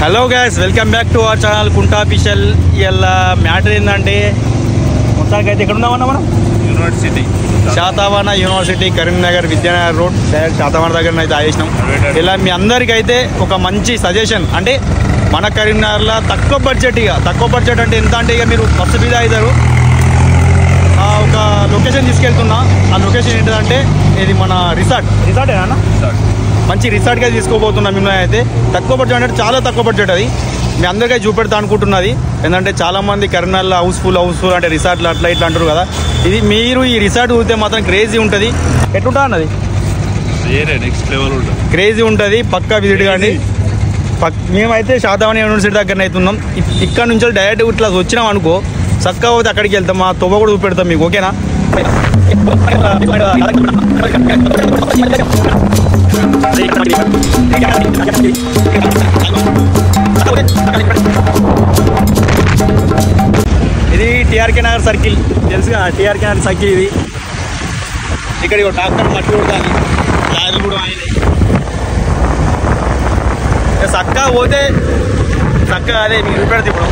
Hello guys, welcome back to our channel కుంటా official. ఇలా matter ఏంటంటే మొత్తానికి అయితే ఇక్కడ ఉన్నామన్నా మనం university Satavahana university Karimnagar Vidyanagar road direct Satavahana దగ్గర అయితే ఆగేసినాం. ఇలా మీ అందరికైతే ఒక మంచి సజెషన్ అంటే మన కరీంనగర్లో తక్కువ బడ్జెట్ అంటే ఎంత అంటే ఇక మీరు బస్సు మీద అవుతారు. ఒక లొకేషన్ తీసుకెళ్తున్నా. ఆ లొకేషన్ ఏంటంటే ఇది మన రిసార్టేనా మంచి రిసార్ట్గా తీసుకోబోతున్నాం. మిమ్మల్ని అయితే తక్కువ బడ్జెట్ అంటే చాలా తక్కువ బడ్జెట్ అది మీ అందరికీ చూపెడతా అనుకుంటున్నది. ఎందుకంటే చాలామంది కరీంనగర్లో హౌస్ఫుల్ అంటే రిసార్ట్లు అట్లా ఇట్లా అంటారు కదా. ఇది మీరు ఈ రిసార్ట్ చూస్తే మాత్రం క్రేజీ ఉంటుంది. ఎట్లుంటా అన్నది క్రేజీ ఉంటుంది. పక్కా విజిట్ కానీ. మేమైతే శాతవాహన యూనివర్సిటీ దగ్గర అవుతున్నాం. ఇక్కడ నుంచి డైరెక్ట్ ఇట్లా వచ్చినాం అనుకో, చక్కగా పోతే అక్కడికి వెళ్తాం. మా తొవ్వ కూడా చూపెడతాం మీకు, ఓకేనా? ఇది టీఆర్కే నగర్ సర్కిల్, తెలుసుగా టీఆర్కే నగర్ సర్కిల్. ఇది ఇక్కడ డాక్టర్ మట్టి కొడతాను, లారీలు కూడా అయినాయి. చక్కగా పోతే చక్కగా అదే మీకు చూపెడతా ఇప్పుడు.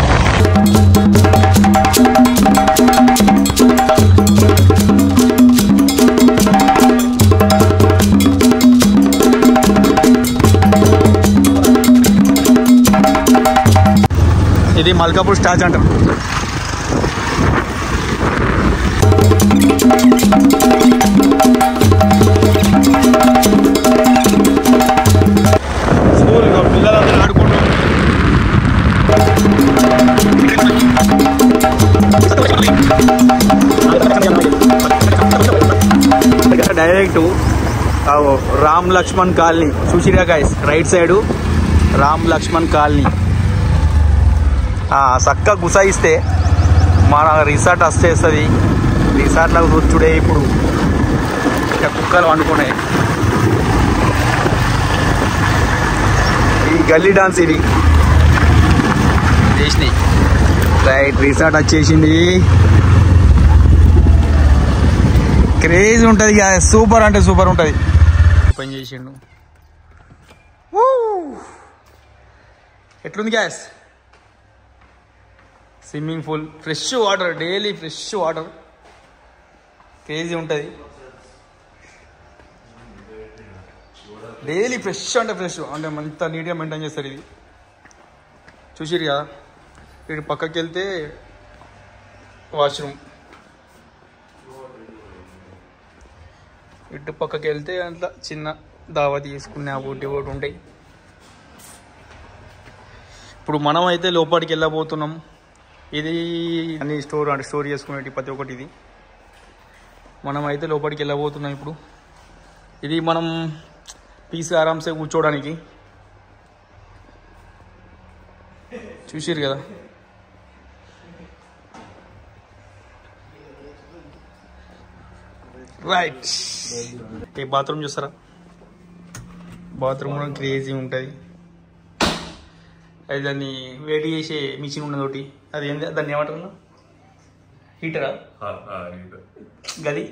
ఇది మల్కాపూర్ స్టాచ్ అంటారు. స్కూల్ పిల్లలందరూ ఆడుకుంటారు. డైరెక్ట్ రామ్ లక్ష్మణ్ కాలనీ చూసిరా guys, right side Ram Lakshman colony. చక్క గుసాయిస్తే మన రిసార్ట్ వచ్చేస్తుంది. రిసార్ట్లో కూర్చుడే ఇప్పుడు ఇక కుక్కలు వండుకున్నాయి. ఈ గల్లీ డాన్స్ ఇది చేసినాయి. రైట్, రిసార్ట్ వచ్చేసింది. క్రేజ్ ఉంటుంది, సూపర్ అంటే సూపర్ ఉంటుంది. పని చేసిండు. ఎట్లుంది gas? Swimming pool, fresh water, daily fresh water, crazy ఉంటుంది. డైలీ ఫ్రెష్ అంటే అంత నీట్గా మెయింటైన్ చేస్తారు. ఇది చూసిరు కదా. ఇటు పక్కకి వెళ్తే వాష్రూమ్, ఇటు పక్కకి వెళ్తే అంత చిన్న దావా తీసుకునే ఒకటి ఉంటాయి. ఇప్పుడు మనం అయితే లోపలికి వెళ్ళబోతున్నాం. ఇది అన్ని స్టోర్ చేసుకునేటి ప్రతి ఒక్కటి. ఇది మనం అయితే లోపలికి వెళ్ళబోతున్నాం ఇప్పుడు. ఇది మనం పీస్ ఆరామ్సే కూర్చోవడానికి. చూసిరు కదా. రైట్, ఈ బాత్రూమ్ చూస్తారా? బాత్రూమ్ కూడా క్రేజీ ఉంటుంది. అది దాన్ని వేడి చేసే మిషన్ ఉన్నది ఒకటి, అది ఏంటి దాన్ని ఏమంటారు? హీటరా? గది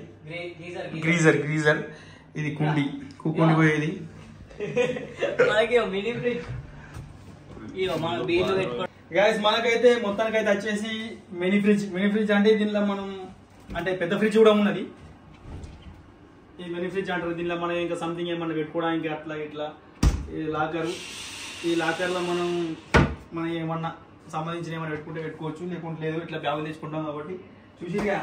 గ్రీజర్. ఇది కుండి పోయేది. గైస్ మనకైతే మొత్తానికైతే వచ్చేసి మినీ ఫ్రిడ్జ్ అంటే దీనిలో మనం అంటే పెద్ద ఫ్రిడ్జ్ కూడా ఉన్నది. ఈ మినీ ఫ్రిడ్జ్ అంటారు. దీనిలో మనం ఇంకా సంథింగ్ ఏమన్నా పెట్టుకోవడానికి అట్లా ఇట్లా. ఈ లాకర్లో మనం ఏమన్నా సంబంధించిన ఏమన్నా పెట్టుకోవచ్చు, లేకుంటే లేదు. ఇట్లా బ్యాగులు తెచ్చుకుంటాం కాబట్టి చూసిగా.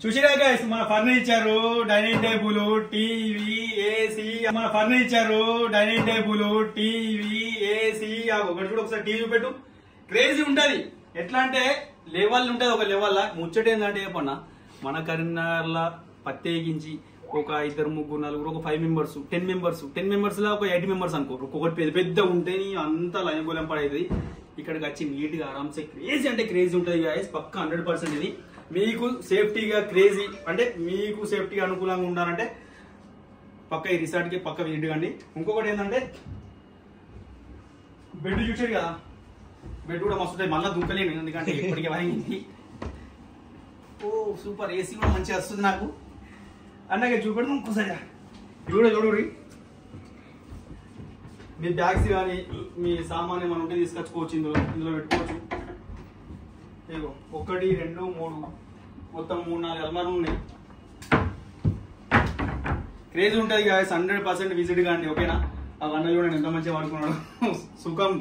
చూసిరా గైస్, మన furniture, dining table, TV, AC. ఒకటి కూడా ఒకసారి టీవీ పెట్టు, క్రేజీ ఉంటది. ఎట్లా అంటే లెవెల్ ఉంటది. ఒక లెవెల్ ముచ్చట ఏంటంటే చెప్పన్నా, మన కరీంనగర్లో ప్రత్యేకించి ఒక 2, 3, 4, ఒక 5 మెంబర్స్, 10 మెంబర్స్ లా ఒక 8 మెంబర్స్ అనుకో. ఒక్కొక్కటి పెద్ద ఉంటే అంతా లయగోలం పడేది. ఇక్కడికి వచ్చి నీట్ గా ఆరామ్సే క్రేజీ అంటే క్రేజీ ఉంటుంది గైస్, పక్కా 100%. ఇది మీకు సేఫ్టీగా క్రేజీ అంటే మీకు సేఫ్టీగా అనుకూలంగా ఉండాలంటే పక్క ఈ రిసార్ట్కి పక్క విజిట్ కండి. ఇంకొకటి ఏంటంటే బెడ్ చూసారు కదా, బెడ్ కూడా మస్తు ఉంటాయి. మళ్ళీ దుంకలేను ఎందుకంటే ఇప్పటికే వాయింది. ఓ సూపర్, ఏసీ కూడా మంచిగా వస్తుంది నాకు. అన్నగా చూపెడతాం ఇంకోసారి, ఇవి కూడా చూడండి. మీ బ్యాగ్స్ కానీ మీ సామాన్ ఏమైనా ఉంటే తీసుకొచ్చుకోవచ్చు, ఇందులో పెట్టుకోవచ్చు. ఇగో 1 2 3 మొత్తం 3-4 అల్మార్లు ఉన్నాయి. క్రేజ్ ఉంటుంది గాయస్, 100% విజిట్ కానీ. ఓకేనా? ఆ వన్నలు కూడా ఎంత మంచిగా వాడుకున్నాడు. సుఖం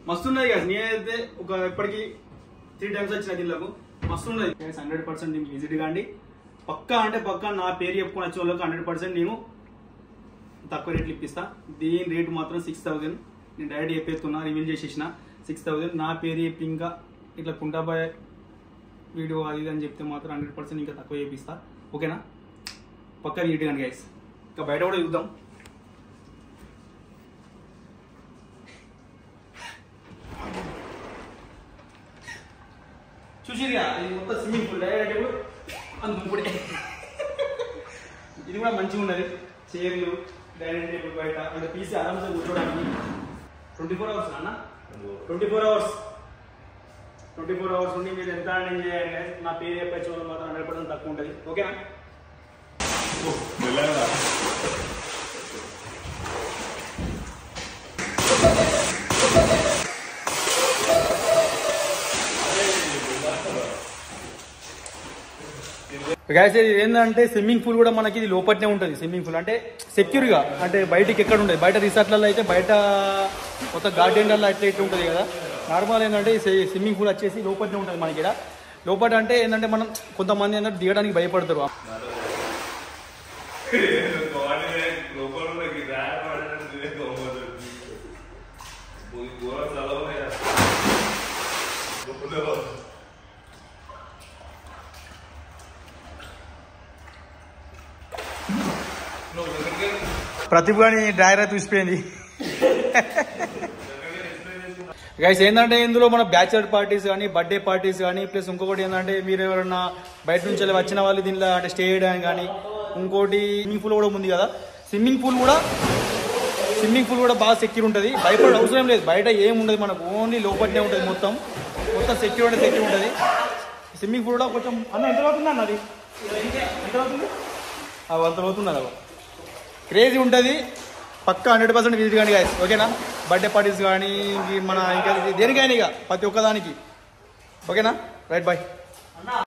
మస్తు ఉన్నది గాయస్. నేనైతే ఇప్పటికి 3 times వచ్చిన దీనిలకు. మస్తు ఉన్నది గాయస్. 100% దీనికి విజిట్ కాండి. పక్కా అంటే పక్కా నా పేరు చెప్పుకొని వచ్చే వాళ్ళకి 100% నేను తక్కువ రేట్లు ఇప్పిస్తా. దీని రేటు మాత్రం 6000. నేను డైరెక్ట్ చెప్పేస్తున్నా, రివీల్ చేసేసిన 6000. నా పేరు చెప్పి ఇంకా ఇట్లా కుంటాబాయ్ వీడియో అది అని చెప్తే మాత్రం 100% ఇంకా తక్కువ చేపిస్తా. ఓకేనా? పక్కా నీట్ కానీ గైస్. ఇంకా బయట కూడా చూద్దాం. చూసిగా ఇది మొత్తం స్విమ్మింగ్ పూల్ డైరెక్ట్ అందుకుడే. ఇది కూడా మంచిగా ఉన్నది. చైర్లు, డైనింగ్ టేబుల్ బయట అంటే పీసీ ఆరామ్సే కూర్చోడానికి. 24 hours అన్న, 24 hours ఉండి మీరు ఎంత ఎంజాయ్ చేయాలి. నా పేరు చెప్పచ్చు మాత్రం 100% తక్కువ ఉంటుంది. ఓకేనా? గైస్ ఇది ఏంటంటే స్విమ్మింగ్ పూల్ కూడా మనకి ఇది లోపట్నే ఉంటుంది. స్విమ్మింగ్ పూల్ అంటే సెక్యూర్గా, అంటే బయటికి ఎక్కడ ఉంటుంది. బయట రిసార్ట్లలో అయితే బయట మొత్తం గార్డెన్లలో అట్లా ఇట్లా ఉంటుంది కదా. నార్మల్ ఏంటంటే స్విమ్మింగ్ పూల్ వచ్చేసి లోపట్నే ఉంటుంది మనకి. ఇక్కడ లోపల అంటే ఏంటంటే మనం కొంతమంది ఏంటంటే దిగడానికి భయపడతారు. ప్రతిభ కానీ డ్రైవర్ చూసిపోయింది. గైస్ ఏంటంటే ఇందులో మన బ్యాచులర్ పార్టీస్ కానీ, బర్త్డే పార్టీస్ కానీ, ప్లస్ ఇంకొకటి ఏంటంటే మీరు ఎవరైనా బయట నుంచి వచ్చిన వాళ్ళు దీనిలో అంటే స్టే చేయడానికి కానీ, ఇంకోటి స్విమ్మింగ్ పూల్ కూడా ఉంది కదా. స్విమ్మింగ్ పూల్ కూడా బాగా సెక్యూర్ ఉంటుంది. భయపడే అవసరం లేదు. బయట ఏం ఉండదు మనకు, ఓన్లీ లోపలనే ఉంటుంది. మొత్తం సెక్యూర్ ఉంటుంది. స్విమ్మింగ్ పూల్ కూడా కొంచెం అన్న ఎంత అవుతుంది అన్న, అది ఎంత అవుతుంది? అంత అవుతుంది. అలా క్రేజీ ఉంటుంది. పక్కా 100% విజిట్ కానీ గాయస్. ఓకేనా? బర్త్డే పార్టీస్ కానీ మన ఇంకా దేనికైనా ఇక ప్రతి ఒక్కదానికి. ఓకేనా? Right, bye.